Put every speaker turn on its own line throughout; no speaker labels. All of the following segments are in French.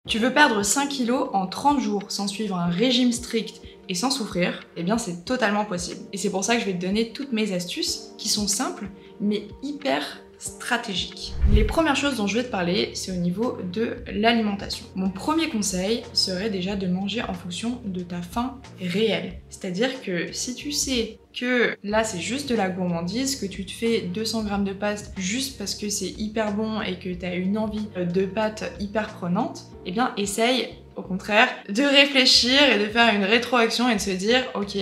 Tu veux perdre 5 kilos en 30 jours sans suivre un régime strict et sans souffrir, eh bien c'est totalement possible. Et c'est pour ça que je vais te donner toutes mes astuces qui sont simples mais hyper stratégiques. Les premières choses dont je vais te parler, c'est au niveau de l'alimentation. Mon premier conseil serait déjà de manger en fonction de ta faim réelle. C'est-à-dire que si tu sais que là c'est juste de la gourmandise, que tu te fais 200 grammes de pâtes juste parce que c'est hyper bon et que tu as une envie de pâtes hyper prenante, eh bien essaye au contraire de réfléchir et de faire une rétroaction et de se dire ok,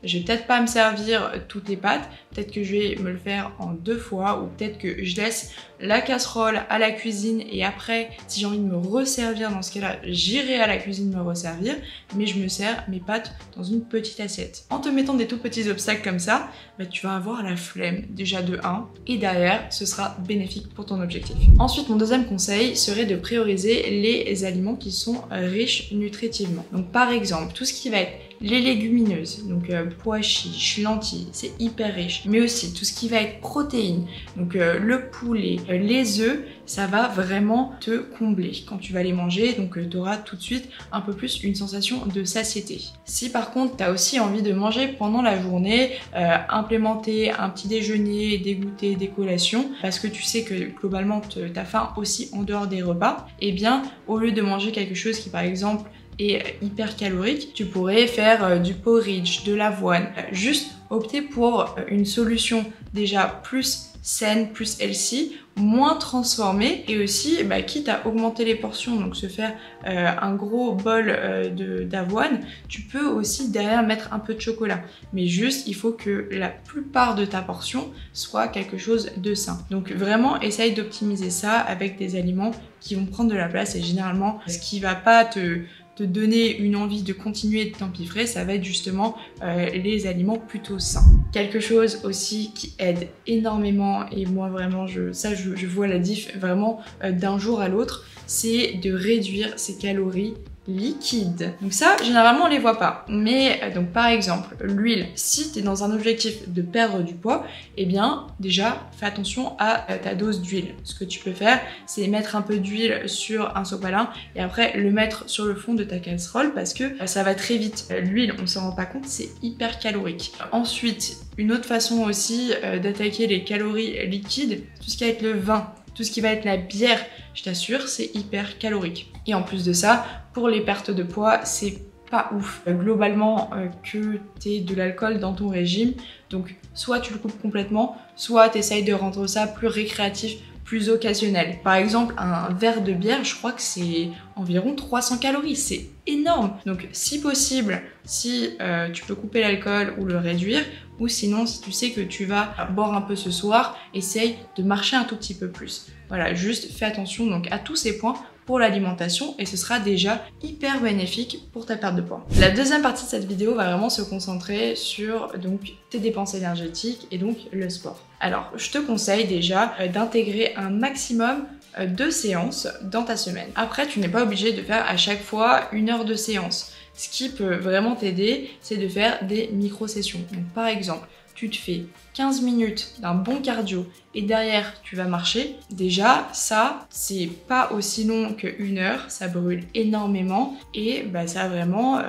je vais peut-être pas me servir toutes les pâtes, peut-être que je vais me le faire en 2 fois ou peut-être que je laisse la casserole à la cuisine et après si j'ai envie de me resservir dans ce cas-là, j'irai à la cuisine me resservir, mais je me sers mes pâtes dans une petite assiette. En te mettant des tout petits obstacles comme ça, bah, tu vas avoir la flemme déjà de 1 et derrière ce sera bénéfique pour ton objectif. Ensuite, mon deuxième conseil serait de prioriser les aliments qui sont riches nutritivement. Donc par exemple, tout ce qui va être les légumineuses, donc pois chiches, lentilles, c'est hyper riche. Mais aussi tout ce qui va être protéines, donc le poulet, les œufs, ça va vraiment te combler quand tu vas les manger. Donc tu auras tout de suite un peu plus une sensation de satiété. Si par contre tu as aussi envie de manger pendant la journée, implémenter un petit déjeuner, des goûters, des collations, parce que tu sais que globalement tu as faim aussi en dehors des repas, et bien au lieu de manger quelque chose qui par exemple et hyper calorique, tu pourrais faire du porridge, de l'avoine, juste opter pour une solution déjà plus saine, plus healthy, moins transformée et aussi quitte à augmenter les portions, donc se faire un gros bol d'avoine, tu peux aussi derrière mettre un peu de chocolat, mais juste il faut que la plupart de ta portion soit quelque chose de sain. Donc vraiment essaye d'optimiser ça avec des aliments qui vont prendre de la place et généralement ce qui va pas te donner une envie de continuer de t'empiffrer, ça va être justement les aliments plutôt sains. Quelque chose aussi qui aide énormément, et moi vraiment je vois la diff vraiment d'un jour à l'autre, c'est de réduire ses calories liquide. Donc ça, généralement, on les voit pas. Mais donc par exemple, l'huile, si tu es dans un objectif de perdre du poids, eh bien déjà, fais attention à ta dose d'huile. Ce que tu peux faire, c'est mettre un peu d'huile sur un sopalin et après le mettre sur le fond de ta casserole parce que ça va très vite. L'huile, on s'en rend pas compte, c'est hyper calorique. Ensuite, une autre façon aussi d'attaquer les calories liquides, tout ce qui va être le vin, tout ce qui va être la bière, je t'assure, c'est hyper calorique. Et en plus de ça, pour les pertes de poids, c'est pas ouf. Globalement, que t'aies de l'alcool dans ton régime, donc soit tu le coupes complètement, soit t'essayes de rendre ça plus récréatif, plus occasionnel. Par exemple, un verre de bière, je crois que c'est environ 300 calories, c'est énorme. Donc si possible, si tu peux couper l'alcool ou le réduire, ou sinon si tu sais que tu vas boire un peu ce soir, essaye de marcher un tout petit peu plus. Voilà, juste fais attention donc à tous ces points pour l'alimentation et ce sera déjà hyper bénéfique pour ta perte de poids. La deuxième partie de cette vidéo va vraiment se concentrer sur donc tes dépenses énergétiques et donc le sport. Alors je te conseille déjà d'intégrer un maximum de séances dans ta semaine. Après tu n'es pas obligé de faire à chaque fois 1 heure de séance. Ce qui peut vraiment t'aider, c'est de faire des micro-sessions. Donc par exemple, tu te fais 15 minutes d'un bon cardio et derrière tu vas marcher. Déjà, ça, c'est pas aussi long que 1 heure, ça brûle énormément et ça a vraiment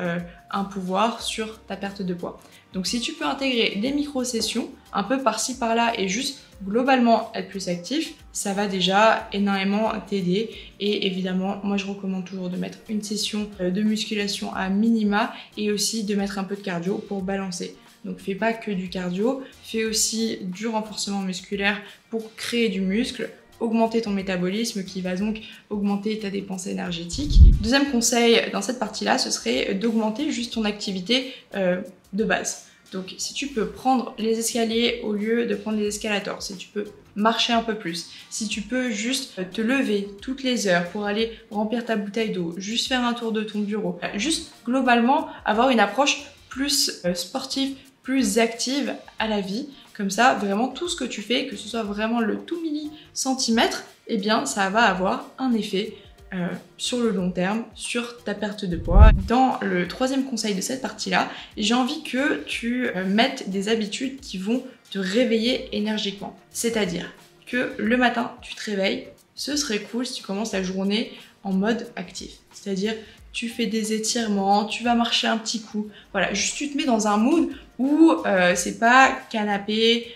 un pouvoir sur ta perte de poids. Donc si tu peux intégrer des micro-sessions, un peu par-ci par-là et juste globalement être plus actif, ça va déjà énormément t'aider. Et évidemment, moi je recommande toujours de mettre une session de musculation à minima et aussi de mettre un peu de cardio pour balancer. Donc fais pas que du cardio, fais aussi du renforcement musculaire pour créer du muscle, augmenter ton métabolisme qui va donc augmenter ta dépense énergétique. Deuxième conseil dans cette partie-là, ce serait d'augmenter juste ton activité de base. Donc si tu peux prendre les escaliers au lieu de prendre les escalators, si tu peux marcher un peu plus, si tu peux juste te lever toutes les heures pour aller remplir ta bouteille d'eau, juste faire un tour de ton bureau, juste globalement avoir une approche plus sportive, plus active à la vie. Comme ça, vraiment tout ce que tu fais, que ce soit vraiment le tout milli-centimètre, eh bien ça va avoir un effet sur le long terme, sur ta perte de poids. Dans le troisième conseil de cette partie-là, j'ai envie que tu mettes des habitudes qui vont te réveiller énergiquement. C'est-à-dire que le matin, tu te réveilles, ce serait cool si tu commences la journée en mode actif. C'est-à-dire, tu fais des étirements, tu vas marcher un petit coup. Voilà, juste tu te mets dans un mood où c'est pas canapé,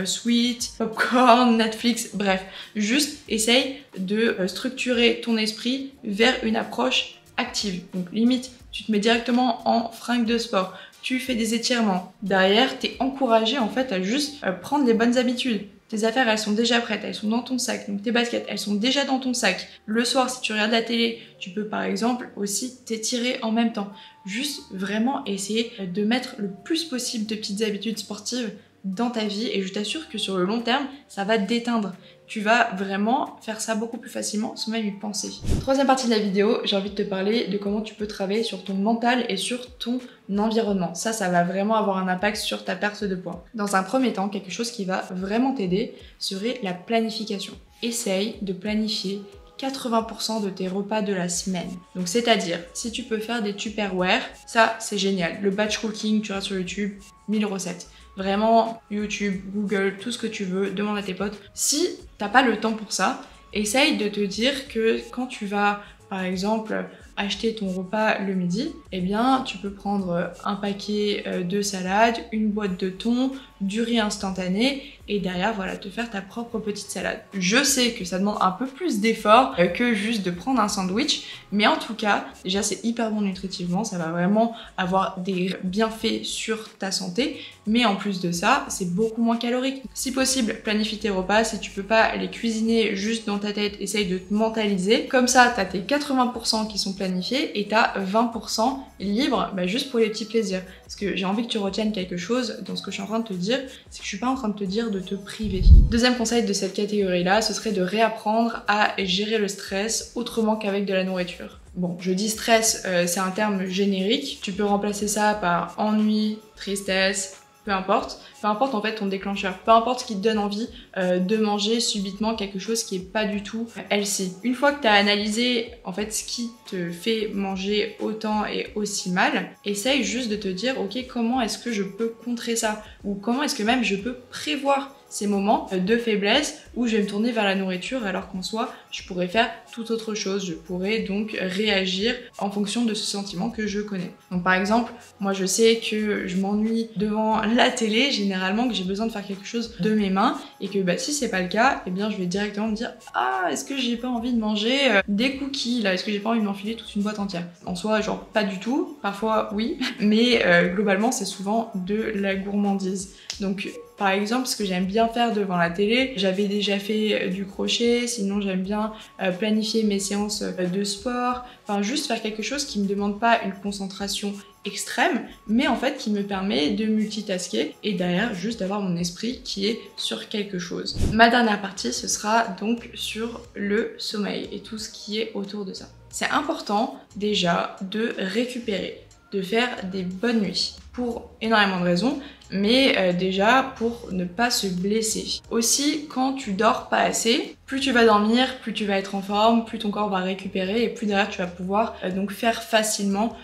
sweet, popcorn, Netflix, bref. Juste essaye de structurer ton esprit vers une approche active. Donc limite, tu te mets directement en fringues de sport. Tu fais des étirements. Derrière, tu es encouragé en fait à juste prendre les bonnes habitudes. Tes affaires, elles sont déjà prêtes, elles sont dans ton sac. Donc tes baskets, elles sont déjà dans ton sac. Le soir, si tu regardes la télé, tu peux par exemple aussi t'étirer en même temps. Juste vraiment essayer de mettre le plus possible de petites habitudes sportives dans ta vie et je t'assure que sur le long terme, ça va te déteindre. Tu vas vraiment faire ça beaucoup plus facilement sans même y penser. Troisième partie de la vidéo, j'ai envie de te parler de comment tu peux travailler sur ton mental et sur ton environnement. Ça va vraiment avoir un impact sur ta perte de poids. Dans un premier temps, quelque chose qui va vraiment t'aider serait la planification. Essaye de planifier 80% de tes repas de la semaine. Donc c'est-à-dire, si tu peux faire des Tupperware, ça c'est génial. Le batch cooking, tu regardes sur YouTube, 1000 recettes. Vraiment, YouTube, Google, tout ce que tu veux, demande à tes potes. Si t'as pas le temps pour ça, essaye de te dire que quand tu vas, par exemple, acheter ton repas le midi, eh bien, tu peux prendre un paquet de salade, une boîte de thon, du riz instantané et derrière, voilà, te faire ta propre petite salade. Je sais que ça demande un peu plus d'effort que juste de prendre un sandwich, mais en tout cas, déjà, c'est hyper bon nutritivement, ça va vraiment avoir des bienfaits sur ta santé, mais en plus de ça, c'est beaucoup moins calorique. Si possible, planifie tes repas, si tu peux pas les cuisiner juste dans ta tête, essaye de te mentaliser. Comme ça, t'as tes 80% qui sont planifiés et t'as 20% libre juste pour les petits plaisirs. Parce que j'ai envie que tu retiennes quelque chose dans ce que je suis en train de te dire, c'est que je suis pas en train de te dire de te priver. Deuxième conseil de cette catégorie-là, ce serait de réapprendre à gérer le stress autrement qu'avec de la nourriture. Bon, je dis stress, c'est un terme générique. Tu peux remplacer ça par ennui, tristesse, peu importe en fait ton déclencheur, peu importe ce qui te donne envie de manger subitement quelque chose qui est pas du tout healthy. Une fois que tu as analysé en fait ce qui te fait manger autant et aussi mal, essaye juste de te dire ok, comment est-ce que je peux contrer ça, ou comment est-ce que même je peux prévoir ces moments de faiblesse où je vais me tourner vers la nourriture alors qu'en soi je pourrais faire tout autre chose, je pourrais donc réagir en fonction de ce sentiment que je connais. Donc par exemple, moi je sais que je m'ennuie devant la télé généralement, que j'ai besoin de faire quelque chose de mes mains et que si c'est pas le cas, eh bien je vais directement me dire ah, est-ce que j'ai pas envie de manger des cookies là, est-ce que j'ai pas envie de m'enfiler toute une boîte entière. En soi genre pas du tout, parfois oui, mais globalement c'est souvent de la gourmandise. Donc par exemple, ce que j'aime bien faire devant la télé, j'avais déjà fait du crochet, sinon j'aime bien planifier mes séances de sport, enfin juste faire quelque chose qui me demande pas une concentration extrême, mais en fait qui me permet de multitasker et derrière juste d'avoir mon esprit qui est sur quelque chose. Ma dernière partie, ce sera donc sur le sommeil et tout ce qui est autour de ça. C'est important déjà de récupérer, de faire des bonnes nuits pour énormément de raisons, mais déjà pour ne pas se blesser. Aussi, quand tu dors pas assez, plus tu vas dormir, plus tu vas être en forme, plus ton corps va récupérer et plus derrière tu vas pouvoir donc faire facilement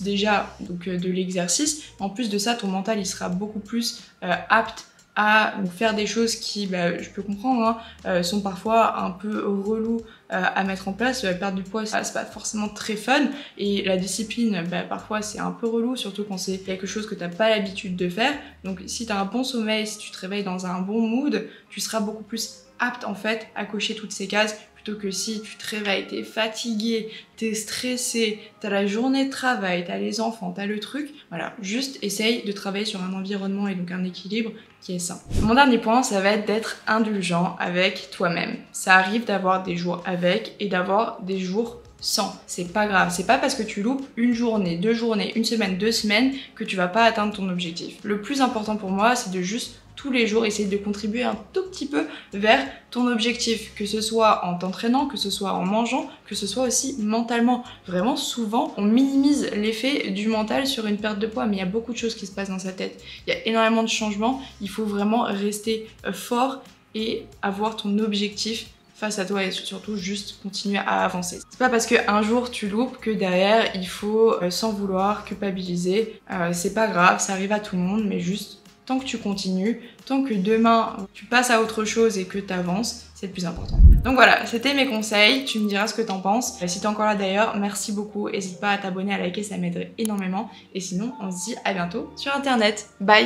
déjà donc, de l'exercice. En plus de ça, ton mental il sera beaucoup plus apte à faire des choses qui, je peux comprendre, sont parfois un peu relous à mettre en place. Perdre du poids, c'est pas forcément très fun et la discipline, parfois c'est un peu relou, surtout quand c'est quelque chose que t'as pas l'habitude de faire. Donc si t'as un bon sommeil, si tu te réveilles dans un bon mood, tu seras beaucoup plus apte en fait à cocher toutes ces cases plutôt que si tu te réveilles, t'es fatigué, t'es stressé, t'as la journée de travail, t'as les enfants, t'as le truc. Voilà, juste essaye de travailler sur un environnement et donc un équilibre qui est sain. Mon dernier point, ça va être d'être indulgent avec toi-même. Ça arrive d'avoir des jours avec et d'avoir des jours sans. C'est pas grave, c'est pas parce que tu loupes une journée, 2 journées, une semaine, 2 semaines que tu vas pas atteindre ton objectif. Le plus important pour moi, c'est de juste tous les jours essayer de contribuer un tout petit peu vers ton objectif, que ce soit en t'entraînant, que ce soit en mangeant, que ce soit aussi mentalement. Vraiment souvent on minimise l'effet du mental sur une perte de poids, mais il y a beaucoup de choses qui se passent dans sa tête, il y a énormément de changements, il faut vraiment rester fort et avoir ton objectif face à toi et surtout juste continuer à avancer. C'est pas parce qu'un jour tu loupes que derrière il faut s'en vouloir, culpabiliser, c'est pas grave, ça arrive à tout le monde, mais juste tant que tu continues, tant que demain tu passes à autre chose et que tu avances, c'est le plus important. Donc voilà, c'était mes conseils, tu me diras ce que t'en penses. Si t'es encore là d'ailleurs, merci beaucoup, n'hésite pas à t'abonner, à liker, ça m'aiderait énormément. Et sinon, on se dit à bientôt sur internet. Bye!